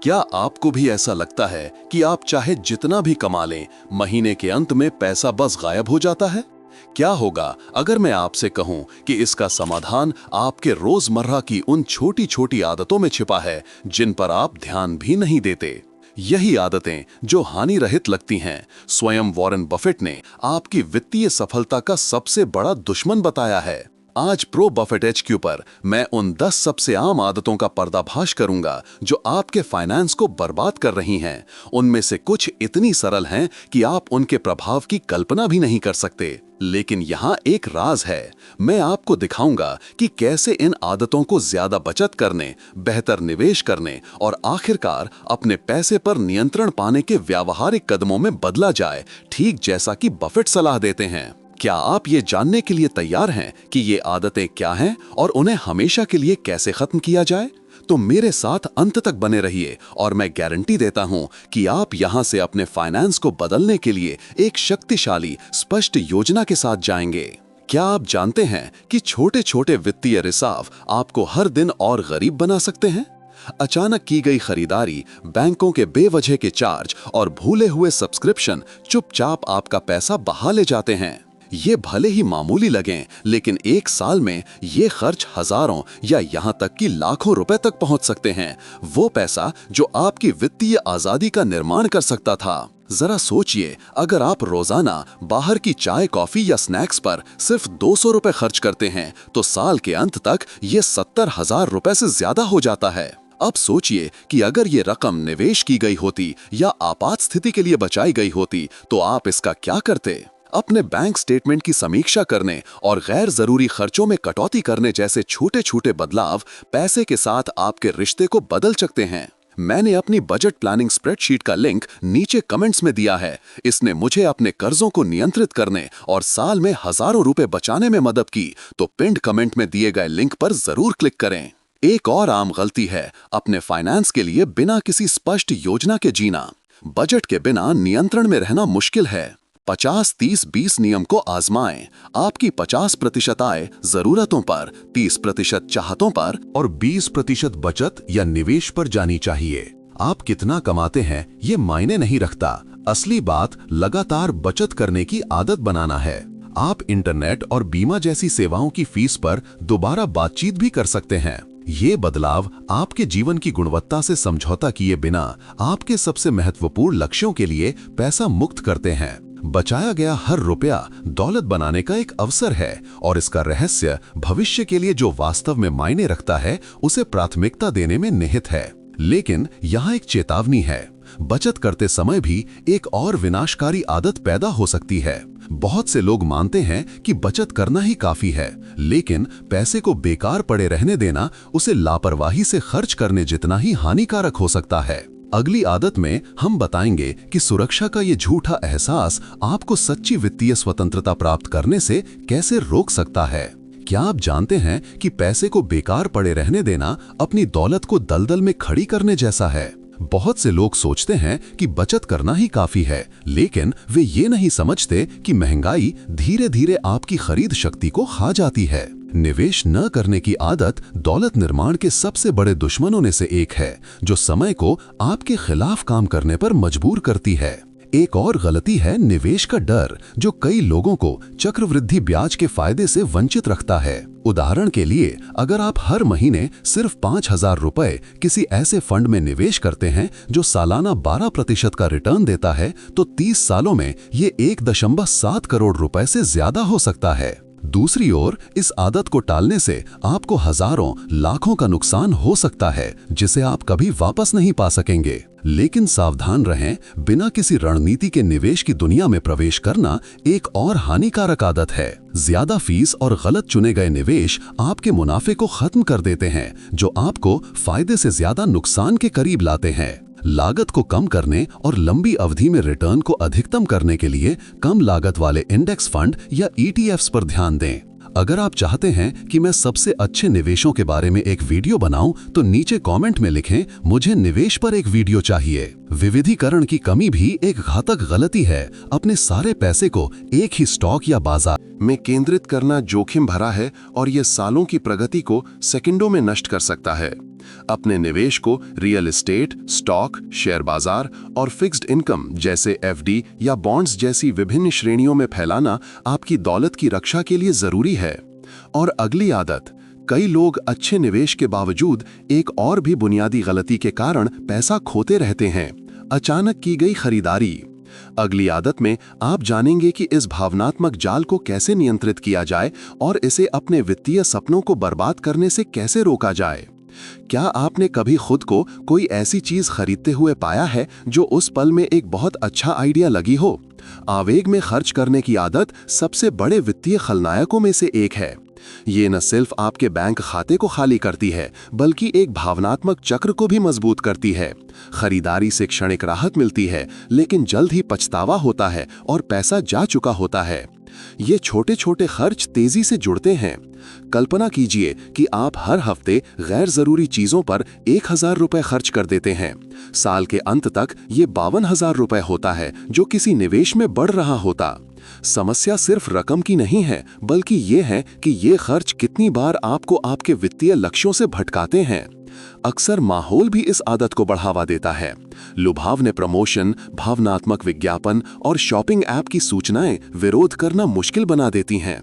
क्या आपको भी ऐसा लगता है कि आप चाहे जितना भी कमा लें, महीने के अंत में पैसा बस गायब हो जाता है? क्या होगा अगर मैं आपसे कहूं कि इसका समाधान आपके रोजमर्रा की उन छोटी छोटी आदतों में छिपा है जिन पर आप ध्यान भी नहीं देते? यही आदतें जो हानि रहित लगती हैं, स्वयं वॉरेन बफेट ने आपकी वित्तीय सफलता का सबसे बड़ा दुश्मन बताया है। आज प्रो बफेट HQ पर मैं उन 10 सबसे आम आदतों का पर्दाफाश करूंगा जो आपके फाइनेंस को बर्बाद कर रही हैं। उनमें से कुछ इतनी सरल हैं कि आप उनके प्रभाव की कल्पना भी नहीं कर सकते। लेकिन यहाँ एक राज है। मैं आपको दिखाऊंगा कि कैसे इन आदतों को ज्यादा बचत करने, बेहतर निवेश करने और आखिरकार अपने पैसे पर नियंत्रण पाने के व्यावहारिक कदमों में बदला जाए, ठीक जैसा कि बफेट सलाह देते हैं। क्या आप ये जानने के लिए तैयार हैं कि ये आदतें क्या हैं और उन्हें हमेशा के लिए कैसे खत्म किया जाए? तो मेरे साथ अंत तक बने रहिए और मैं गारंटी देता हूं कि आप यहां से अपने फाइनेंस को बदलने के लिए एक शक्तिशाली, स्पष्ट योजना के साथ जाएंगे। क्या आप जानते हैं कि छोटे छोटे वित्तीय रिसाव आपको हर दिन और गरीब बना सकते हैं? अचानक की गई खरीदारी, बैंकों के बेवजह के चार्ज और भूले हुए सब्सक्रिप्शन चुपचाप आपका पैसा बहा ले जाते हैं। ये भले ही मामूली लगें, लेकिन एक साल में ये खर्च हजारों या यहाँ तक कि लाखों रुपए तक पहुंच सकते हैं। वो पैसा जो आपकी वित्तीय आजादी का निर्माण कर सकता था। जरा सोचिए, अगर आप रोजाना बाहर की चाय, कॉफी या स्नैक्स पर सिर्फ 200 रुपए खर्च करते हैं, तो साल के अंत तक ये 70,000 रुपए से ज्यादा हो जाता है। अब सोचिए कि अगर ये रकम निवेश की गई होती या आपात स्थिति के लिए बचाई गई होती, तो आप इसका क्या करते? अपने बैंक स्टेटमेंट की समीक्षा करने और गैर जरूरी खर्चों में कटौती करने जैसे छोटे छोटे बदलाव पैसे के साथ आपके रिश्ते को बदल सकते हैं। मैंने अपनी बजट प्लानिंग स्प्रेडशीट का लिंक नीचे कमेंट्स में दिया है। इसने मुझे अपने कर्जों को नियंत्रित करने और साल में हजारों रुपए बचाने में मदद की। तो पिंड कमेंट में दिए गए लिंक पर जरूर क्लिक करें। एक और आम गलती है अपने फाइनेंस के लिए बिना किसी स्पष्ट योजना के जीना। बजट के बिना नियंत्रण में रहना मुश्किल है। 50-30-20 नियम को आजमाएं। आपकी 50% आय जरूरतों पर, 30% चाहतों पर और 20% बचत या निवेश पर जानी चाहिए। आप कितना कमाते हैं ये मायने नहीं रखता। असली बात लगातार बचत करने की आदत बनाना है। आप इंटरनेट और बीमा जैसी सेवाओं की फीस पर दोबारा बातचीत भी कर सकते हैं। ये बदलाव आपके जीवन की गुणवत्ता से समझौता किए बिना आपके सबसे महत्वपूर्ण लक्ष्यों के लिए पैसा मुक्त करते हैं। बचाया गया हर रुपया दौलत बनाने का एक अवसर है और इसका रहस्य भविष्य के लिए जो वास्तव में मायने रखता है उसे प्राथमिकता देने में निहित है। लेकिन यहाँ एक चेतावनी है, बचत करते समय भी एक और विनाशकारी आदत पैदा हो सकती है। बहुत से लोग मानते हैं कि बचत करना ही काफी है, लेकिन पैसे को बेकार पड़े रहने देना उसे लापरवाही से खर्च करने जितना ही हानिकारक हो सकता है। अगली आदत में हम बताएंगे कि सुरक्षा का ये झूठा एहसास आपको सच्ची वित्तीय स्वतंत्रता प्राप्त करने से कैसे रोक सकता है। क्या आप जानते हैं कि पैसे को बेकार पड़े रहने देना अपनी दौलत को दलदल में खड़ी करने जैसा है? बहुत से लोग सोचते हैं कि बचत करना ही काफी है, लेकिन वे ये नहीं समझते कि महंगाई धीरे धीरे आपकी खरीद शक्ति को खा जाती है। निवेश न करने की आदत दौलत निर्माण के सबसे बड़े दुश्मनों में से एक है, जो समय को आपके खिलाफ काम करने पर मजबूर करती है। एक और गलती है निवेश का डर, जो कई लोगों को चक्रवृद्धि ब्याज के फायदे से वंचित रखता है। उदाहरण के लिए, अगर आप हर महीने सिर्फ 5,000 रुपए किसी ऐसे फंड में निवेश करते हैं जो सालाना 12% का रिटर्न देता है, तो 30 सालों में ये 1.7 करोड़ रुपए से ज्यादा हो सकता है। दूसरी ओर, इस आदत को टालने से आपको हजारों लाखों का नुकसान हो सकता है, जिसे आप कभी वापस नहीं पा सकेंगे। लेकिन सावधान रहें, बिना किसी रणनीति के निवेश की दुनिया में प्रवेश करना एक और हानिकारक आदत है। ज्यादा फीस और गलत चुने गए निवेश आपके मुनाफे को खत्म कर देते हैं, जो आपको फायदे से ज्यादा नुकसान के करीब लाते हैं। लागत को कम करने और लंबी अवधि में रिटर्न को अधिकतम करने के लिए कम लागत वाले इंडेक्स फंड या ETFs पर ध्यान दें। अगर आप चाहते हैं कि मैं सबसे अच्छे निवेशों के बारे में एक वीडियो बनाऊं, तो नीचे कमेंट में लिखें, मुझे निवेश पर एक वीडियो चाहिए। विविधीकरण की कमी भी एक घातक गलती है। अपने सारे पैसे को एक ही स्टॉक या बाजार में केंद्रित करना जोखिम भरा है और यह सालों की प्रगति को सेकंडों में नष्ट कर सकता है। अपने निवेश को रियल एस्टेट, स्टॉक, शेयर बाजार और फिक्स्ड इनकम जैसे एफडी या बॉन्ड्स जैसी विभिन्न श्रेणियों में फैलाना आपकी दौलत की रक्षा के लिए जरूरी है। और अगली आदत, कई लोग अच्छे निवेश के बावजूद एक और भी बुनियादी गलती के कारण पैसा खोते रहते हैं, अचानक की गई खरीदारी। अगली आदत में आप जानेंगे कि इस भावनात्मक जाल को कैसे नियंत्रित किया जाए और इसे अपने वित्तीय सपनों को बर्बाद करने से कैसे रोका जाए। क्या आपने कभी खुद को कोई ऐसी चीज खरीदते हुए पाया है जो उस पल में एक बहुत अच्छा आइडिया लगी हो? आवेग में खर्च करने की आदत सबसे बड़े वित्तीय खलनायकों में से एक है। ये न सिर्फ आपके बैंक खाते को खाली करती है, बल्कि एक भावनात्मक चक्र को भी मजबूत करती है। खरीदारी से क्षणिक राहत मिलती है, लेकिन जल्द ही पछतावा होता है और पैसा जा चुका होता है। ये छोटे छोटे खर्च तेजी से जुड़ते हैं। कल्पना कीजिए कि आप हर हफ्ते गैर जरूरी चीजों पर 1000 रुपए खर्च कर देते हैं। साल के अंत तक ये 52,000 रुपए होता है, जो किसी निवेश में बढ़ रहा होता। समस्या सिर्फ रकम की नहीं है, बल्कि ये है कि ये खर्च कितनी बार आपको आपके वित्तीय लक्ष्यों से भटकाते हैं। अक्सर माहौल भी इस आदत को बढ़ावा देता है। लुभावने प्रमोशन, भावनात्मक विज्ञापन और शॉपिंग ऐप की सूचनाएं विरोध करना मुश्किल बना देती हैं।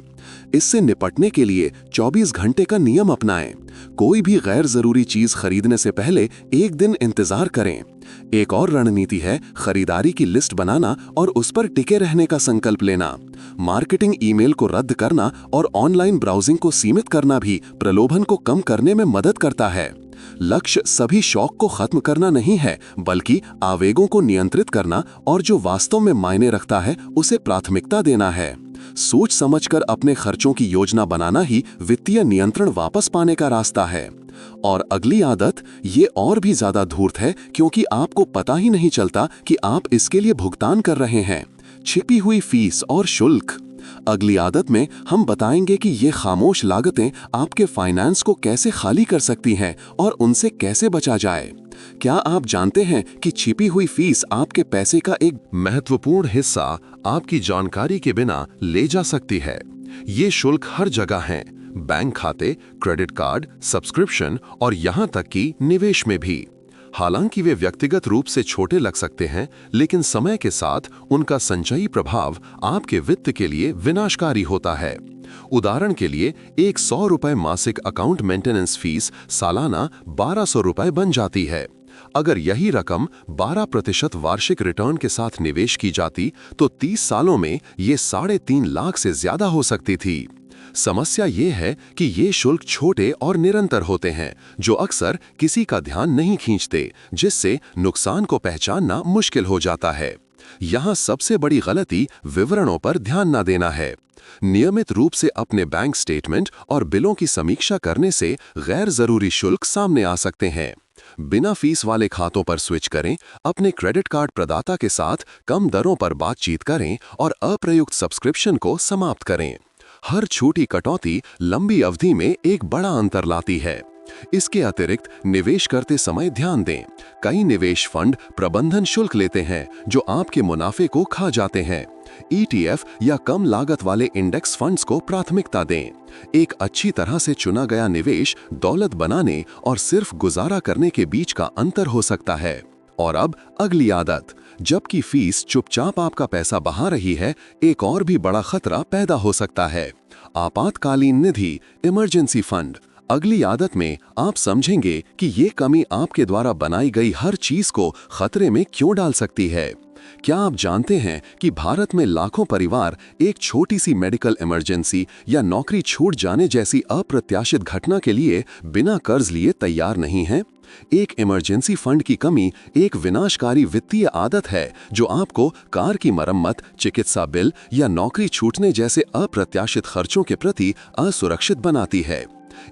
इससे निपटने के लिए 24 घंटे का नियम अपनाएं। कोई भी गैर जरूरी चीज खरीदने से पहले एक दिन इंतजार करें। एक और रणनीति है खरीदारी की लिस्ट बनाना और उस पर टिके रहने का संकल्प लेना। मार्केटिंग ईमेल को रद्द करना और ऑनलाइन ब्राउजिंग को सीमित करना भी प्रलोभन को कम करने में मदद करता है। लक्ष्य सभी शौक को खत्म करना नहीं है, बल्कि आवेगों को नियंत्रित करना और जो वास्तव में मायने रखता है उसे प्राथमिकता देना है। सोच समझकर अपने खर्चों की योजना बनाना ही वित्तीय नियंत्रण वापस पाने का रास्ता है। और अगली आदत ये और भी ज्यादा धूर्त है, क्योंकि आपको पता ही नहीं चलता कि आप इसके लिए भुगतान कर रहे हैं। छिपी हुई फीस और शुल्क। अगली आदत में हम बताएंगे कि ये खामोश लागतें आपके फाइनेंस को कैसे खाली कर सकती हैं और उनसे कैसे बचा जाए। क्या आप जानते हैं कि छिपी हुई फीस आपके पैसे का एक महत्वपूर्ण हिस्सा आपकी जानकारी के बिना ले जा सकती है? ये शुल्क हर जगह हैं, बैंक खाते, क्रेडिट कार्ड, सब्सक्रिप्शन और यहाँ तक कि निवेश में भी। हालांकि वे व्यक्तिगत रूप से छोटे लग सकते हैं, लेकिन समय के साथ उनका संचयी प्रभाव आपके वित्त के लिए विनाशकारी होता है। उदाहरण के लिए, एक 100 रुपए मासिक अकाउंट मेंटेनेंस फीस सालाना 1200 रुपए बन जाती है। अगर यही रकम 12% वार्षिक रिटर्न के साथ निवेश की जाती तो 30 सालों में ये 3.5 लाख से ज्यादा हो सकती थी। समस्या ये है कि ये शुल्क छोटे और निरंतर होते हैं, जो अक्सर किसी का ध्यान नहीं खींचते, जिससे नुकसान को पहचानना मुश्किल हो जाता है। यहाँ सबसे बड़ी गलती विवरणों पर ध्यान न देना है। नियमित रूप से अपने बैंक स्टेटमेंट और बिलों की समीक्षा करने से गैर जरूरी शुल्क सामने आ सकते हैं। बिना फीस वाले खातों पर स्विच करें, अपने क्रेडिट कार्ड प्रदाता के साथ कम दरों पर बातचीत करें और अप्रयुक्त सब्सक्रिप्शन को समाप्त करें। हर छोटी कटौती लंबी अवधि में एक बड़ा अंतर लाती है। इसके अतिरिक्त निवेश करते समय ध्यान दें, कई निवेश फंड प्रबंधन शुल्क लेते हैं जो आपके मुनाफे को खा जाते हैं। ETF या कम लागत वाले इंडेक्स फंड्स को प्राथमिकता दें। एक अच्छी तरह से चुना गया निवेश दौलत बनाने और सिर्फ गुजारा करने के बीच का अंतर हो सकता है। और अब अगली आदत, जबकि फीस चुपचाप आपका पैसा बहा रही है, एक और भी बड़ा खतरा पैदा हो सकता है। आपातकालीन निधि, इमरजेंसी फंड। अगली आदत में आप समझेंगे कि ये कमी आपके द्वारा बनाई गई हर चीज को खतरे में क्यों डाल सकती है। क्या आप जानते हैं कि भारत में लाखों परिवार एक छोटी सी मेडिकल इमरजेंसी या नौकरी छूट जाने जैसी अप्रत्याशित घटना के लिए बिना कर्ज लिए तैयार नहीं हैं? एक इमरजेंसी फंड की कमी एक विनाशकारी वित्तीय आदत है जो आपको कार की मरम्मत, चिकित्सा बिल या नौकरी छूटने जैसे अप्रत्याशित खर्चों के प्रति असुरक्षित बनाती है।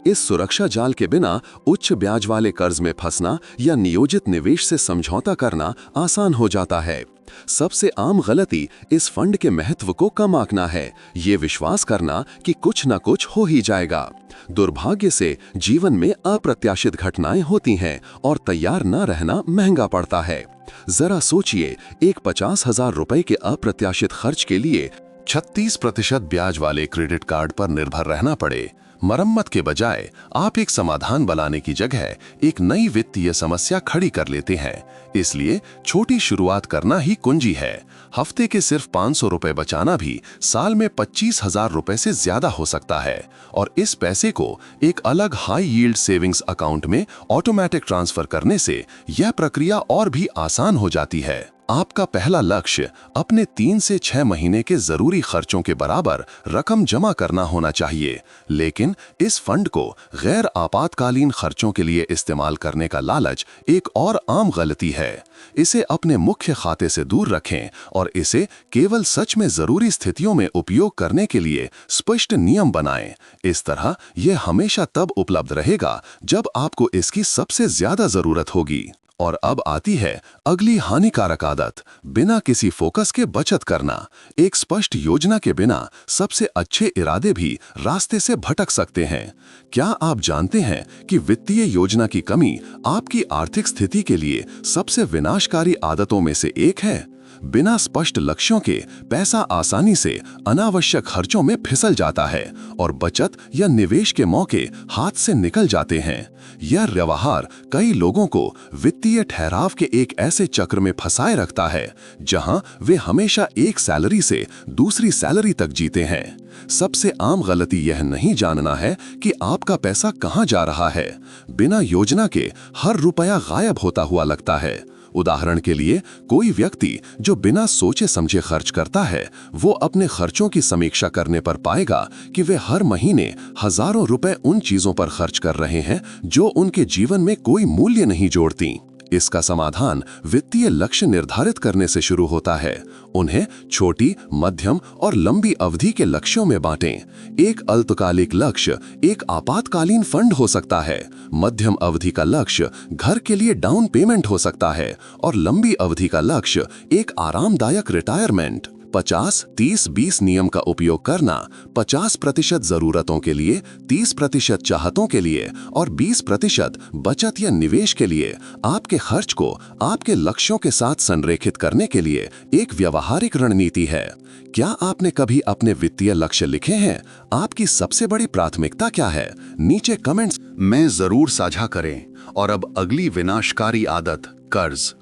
इस सुरक्षा जाल के बिना उच्च ब्याज वाले कर्ज में फंसना या नियोजित निवेश से समझौता करना आसान हो जाता है। सबसे आम गलती इस फंड के महत्व को कम आंकना है, ये विश्वास करना कि कुछ न कुछ हो ही जाएगा। दुर्भाग्य से जीवन में अप्रत्याशित घटनाएं होती हैं और तैयार न रहना महंगा पड़ता है। जरा सोचिए, एक 50,000 रुपए के अप्रत्याशित खर्च के लिए 36% ब्याज वाले क्रेडिट कार्ड पर निर्भर रहना पड़े। मरम्मत के बजाय आप एक समाधान बनाने की जगह एक नई वित्तीय समस्या खड़ी कर लेते हैं। इसलिए छोटी शुरुआत करना ही कुंजी है। हफ्ते के सिर्फ 500 रुपए बचाना भी साल में 25,000 रुपए से ज्यादा हो सकता है, और इस पैसे को एक अलग हाई यील्ड सेविंग्स अकाउंट में ऑटोमेटिक ट्रांसफर करने से यह प्रक्रिया और भी आसान हो जाती है। आपका पहला लक्ष्य अपने 3 से 6 महीने के जरूरी खर्चों के बराबर रकम जमा करना होना चाहिए, लेकिन इस फंड को गैर आपातकालीन खर्चों के लिए इस्तेमाल करने का लालच एक और आम गलती है। इसे अपने मुख्य खाते से दूर रखें और इसे केवल सच में जरूरी स्थितियों में उपयोग करने के लिए स्पष्ट नियम बनाएं। इस तरह यह हमेशा तब उपलब्ध रहेगा जब आपको इसकी सबसे ज्यादा जरूरत होगी। और अब आती है अगली हानिकारक आदत, बिना किसी फोकस के बचत करना। एक स्पष्ट योजना के बिना सबसे अच्छे इरादे भी रास्ते से भटक सकते हैं। क्या आप जानते हैं कि वित्तीय योजना की कमी आपकी आर्थिक स्थिति के लिए सबसे विनाशकारी आदतों में से एक है? बिना स्पष्ट लक्ष्यों के पैसा आसानी से अनावश्यक खर्चों में फिसल जाता है और बचत या निवेश के मौके हाथ से निकल जाते हैं। यह व्यवहार कई लोगों को वित्तीय ठहराव के एक ऐसे चक्र में फंसाए रखता है जहां वे हमेशा एक सैलरी से दूसरी सैलरी तक जीते हैं। सबसे आम गलती यह नहीं जानना है कि आपका पैसा कहां जा रहा है। बिना योजना के हर रुपया गायब होता हुआ लगता है। उदाहरण के लिए, कोई व्यक्ति जो बिना सोचे समझे खर्च करता है, वो अपने खर्चों की समीक्षा करने पर पाएगा कि वे हर महीने हजारों रुपए उन चीजों पर खर्च कर रहे हैं जो उनके जीवन में कोई मूल्य नहीं जोड़ती। इसका समाधान वित्तीय लक्ष्य निर्धारित करने से शुरू होता है। उन्हें छोटी, मध्यम और लंबी अवधि के लक्ष्यों में बांटें। एक अल्पकालिक लक्ष्य एक आपातकालीन फंड हो सकता है, मध्यम अवधि का लक्ष्य घर के लिए डाउन पेमेंट हो सकता है, और लंबी अवधि का लक्ष्य एक आरामदायक रिटायरमेंट। 50-30-20 नियम का उपयोग करना 50% जरूरतों के लिए, 30% चाहतों के लिए और 20% बचत या निवेश के लिए आपके खर्च को आपके लक्ष्यों के साथ संरेखित करने के लिए एक व्यावहारिक रणनीति है। क्या आपने कभी अपने वित्तीय लक्ष्य लिखे हैं? आपकी सबसे बड़ी प्राथमिकता क्या है? नीचे कमेंट्स में जरूर साझा करें। और अब अगली विनाशकारी आदत, कर्ज।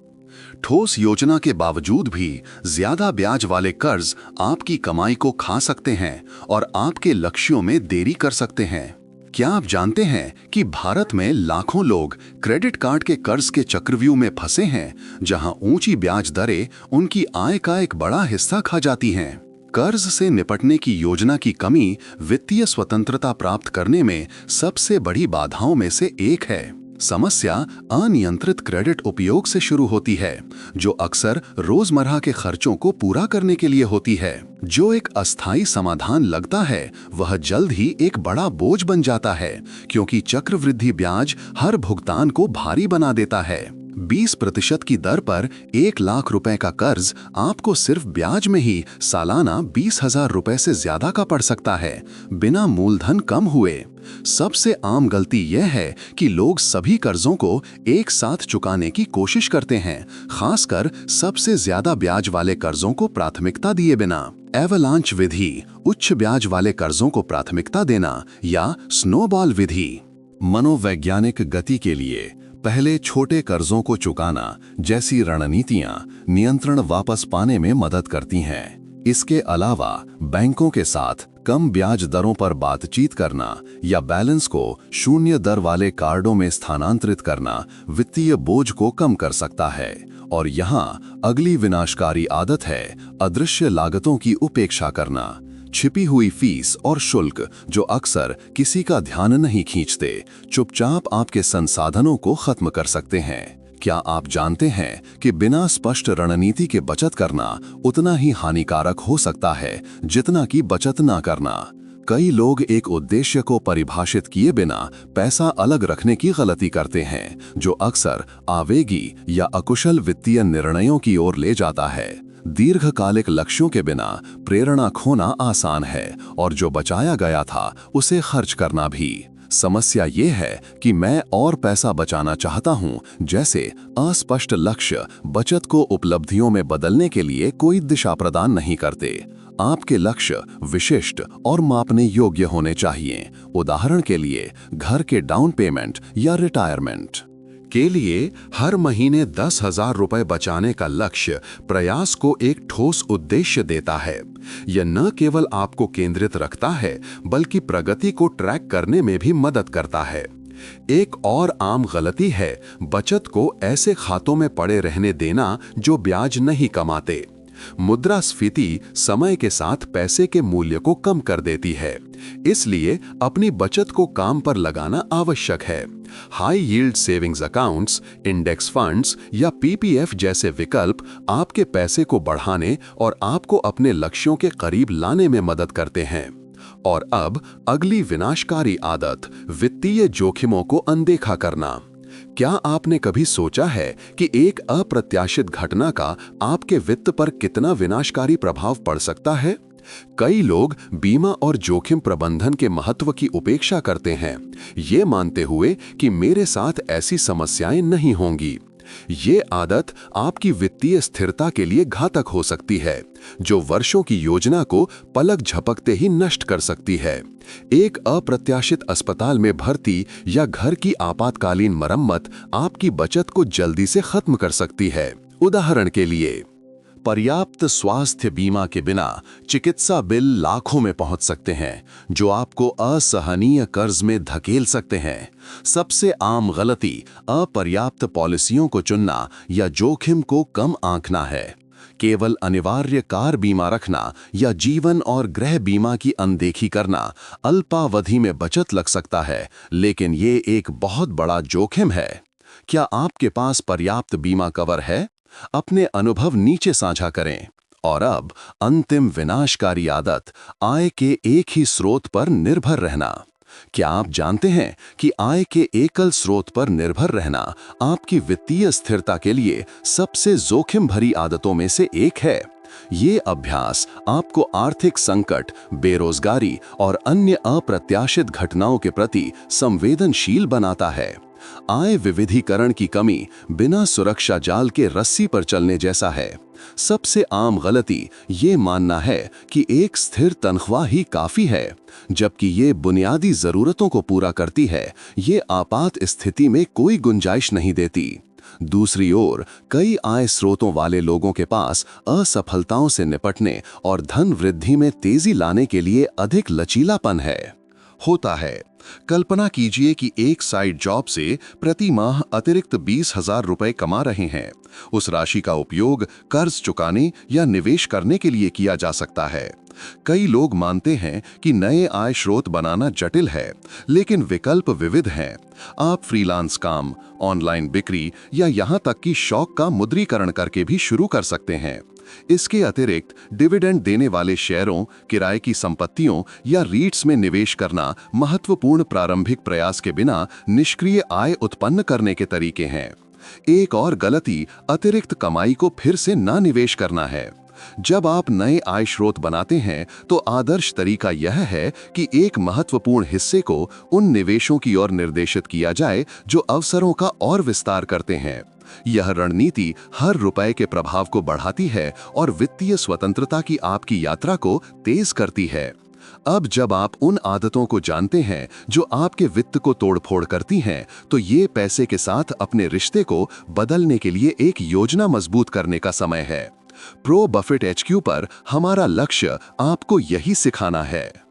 ठोस योजना के बावजूद भी ज्यादा ब्याज वाले कर्ज आपकी कमाई को खा सकते हैं और आपके लक्ष्यों में देरी कर सकते हैं। क्या आप जानते हैं कि भारत में लाखों लोग क्रेडिट कार्ड के कर्ज के चक्रव्यूह में फंसे हैं, जहां ऊंची ब्याज दरें उनकी आय का एक बड़ा हिस्सा खा जाती हैं। कर्ज से निपटने की योजना की कमी वित्तीय स्वतंत्रता प्राप्त करने में सबसे बड़ी बाधाओं में से एक है। समस्या अनियंत्रित क्रेडिट उपयोग से शुरू होती है, जो अक्सर रोजमर्रा के खर्चों को पूरा करने के लिए होती है। जो एक अस्थायी समाधान लगता है, वह जल्द ही एक बड़ा बोझ बन जाता है, क्योंकि चक्रवृद्धि ब्याज हर भुगतान को भारी बना देता है। 20% की दर पर 1 लाख रुपए का कर्ज आपको सिर्फ ब्याज में ही सालाना 20,000 रुपए से ज्यादा का पड़ सकता है, बिना मूलधन कम हुए। सबसे आम गलती यह है कि लोग सभी कर्जों को एक साथ चुकाने की कोशिश करते हैं, खासकर सबसे ज्यादा ब्याज वाले कर्जों को प्राथमिकता दिए बिना। एवलांच विधि, उच्च ब्याज वाले कर्जों को प्राथमिकता देना, या स्नोबॉल विधि। मनोवैज्ञानिक गति के लिए पहले छोटे कर्जों को चुकाना जैसी रणनीतियां नियंत्रण वापस पाने में मदद करती हैं। इसके अलावा बैंकों के साथ कम ब्याज दरों पर बातचीत करना या बैलेंस को 0 दर वाले कार्डों में स्थानांतरित करना वित्तीय बोझ को कम कर सकता है। और यहाँ अगली विनाशकारी आदत है अदृश्य लागतों की उपेक्षा करना। छिपी हुई फीस और शुल्क जो अक्सर किसी का ध्यान नहीं खींचते, चुपचाप आपके संसाधनों को खत्म कर सकते हैं। क्या आप जानते हैं कि बिना स्पष्ट रणनीति के बचत करना उतना ही हानिकारक हो सकता है जितना कि बचत ना करना? कई लोग एक उद्देश्य को परिभाषित किए बिना पैसा अलग रखने की गलती करते हैं, जो अक्सर आवेगी या अकुशल वित्तीय निर्णयों की ओर ले जाता है। दीर्घकालिक लक्ष्यों के बिना प्रेरणा खोना आसान है, और जो बचाया गया था उसे खर्च करना भी। समस्या ये है कि मैं और पैसा बचाना चाहता हूँ जैसे अस्पष्ट लक्ष्य बचत को उपलब्धियों में बदलने के लिए कोई दिशा प्रदान नहीं करते। आपके लक्ष्य विशिष्ट और मापने योग्य होने चाहिए। उदाहरण के लिए घर के डाउन पेमेंट या रिटायरमेंट के लिए हर महीने 10,000 रुपए बचाने का लक्ष्य प्रयास को एक ठोस उद्देश्य देता है। यह न केवल आपको केंद्रित रखता है बल्कि प्रगति को ट्रैक करने में भी मदद करता है। एक और आम गलती है बचत को ऐसे खातों में पड़े रहने देना जो ब्याज नहीं कमाते। मुद्रास्फीति समय के साथ पैसे के मूल्य को कम कर देती है, इसलिए अपनी बचत को काम पर लगाना आवश्यक है। High yield savings accounts, index funds या पीपीएफ जैसे विकल्प आपके पैसे को बढ़ाने और आपको अपने लक्ष्यों के करीब लाने में मदद करते हैं। और अब अगली विनाशकारी आदत, वित्तीय जोखिमों को अनदेखा करना। क्या आपने कभी सोचा है कि एक अप्रत्याशित घटना का आपके वित्त पर कितना विनाशकारी प्रभाव पड़ सकता है? कई लोग बीमा और जोखिम प्रबंधन के महत्व की उपेक्षा करते हैं, ये मानते हुए कि मेरे साथ ऐसी समस्याएं नहीं होंगी। ये आदत आपकी वित्तीय स्थिरता के लिए घातक हो सकती है, जो वर्षों की योजना को पलक झपकते ही नष्ट कर सकती है। एक अप्रत्याशित अस्पताल में भर्ती या घर की आपातकालीन मरम्मत आपकी बचत को जल्दी से खत्म कर सकती है। उदाहरण के लिए, पर्याप्त स्वास्थ्य बीमा के बिना चिकित्सा बिल लाखों में पहुंच सकते हैं, जो आपको असहनीय कर्ज में धकेल सकते हैं। सबसे आम गलती अपर्याप्त पॉलिसियों को चुनना या जोखिम को कम आंकना है। केवल अनिवार्य कार बीमा रखना या जीवन और गृह बीमा की अनदेखी करना अल्पावधि में बचत लग सकता है, लेकिन ये एक बहुत बड़ा जोखिम है। क्या आपके पास पर्याप्त बीमा कवर है? अपने अनुभव नीचे साझा करें। और अब अंतिम विनाशकारी आदत, आय के एक ही स्रोत पर निर्भर रहना। क्या आप जानते हैं कि आय के एकल स्रोत पर निर्भर रहना आपकी वित्तीय स्थिरता के लिए सबसे जोखिम भरी आदतों में से एक है? ये अभ्यास आपको आर्थिक संकट, बेरोजगारी और अन्य अप्रत्याशित घटनाओं के प्रति संवेदनशील बनाता है। आय विविधीकरण की कमी बिना सुरक्षा जाल के रस्सी पर चलने जैसा है। सबसे आम गलती ये मानना है कि एक स्थिर तनख्वाह ही काफी है, जबकि ये बुनियादी जरूरतों को पूरा करती है, ये आपात स्थिति में कोई गुंजाइश नहीं देती। दूसरी ओर, कई आय स्रोतों वाले लोगों के पास असफलताओं से निपटने और धन वृद्धि में तेजी लाने के लिए अधिक लचीलापन होता है। कल्पना कीजिए कि एक साइड जॉब से प्रति माह अतिरिक्त 20,000 रुपए कमा रहे हैं। उस राशि का उपयोग कर्ज चुकाने या निवेश करने के लिए किया जा सकता है। कई लोग मानते हैं कि नए आय स्रोत बनाना जटिल है, लेकिन विकल्प विविध हैं। आप फ्रीलांस काम, ऑनलाइन बिक्री या यहाँ तक कि शौक का मुद्रीकरण करके भी शुरू कर सकते हैं। इसके अतिरिक्त डिविडेंड देने वाले शेयरों, किराए की संपत्तियों या रीट्स में निवेश करना महत्वपूर्ण प्रारंभिक प्रयास के बिना निष्क्रिय आय उत्पन्न करने के तरीके हैं। एक और गलती अतिरिक्त कमाई को फिर से ना निवेश करना है। जब आप नए आय स्रोत बनाते हैं तो आदर्श तरीका यह है कि एक महत्वपूर्ण हिस्से को उन निवेशों की ओर निर्देशित किया जाए जो अवसरों का और विस्तार करते हैं। यह रणनीति हर रुपए के प्रभाव को बढ़ाती है और वित्तीय स्वतंत्रता की आपकी यात्रा को तेज करती है। अब जब आप उन आदतों को जानते हैं जो आपके वित्त को तोड़फोड़ करती हैं, तो ये पैसे के साथ अपने रिश्ते को बदलने के लिए एक योजना मजबूत करने का समय है। प्रो बफेट HQ पर हमारा लक्ष्य आपको यही सिखाना है।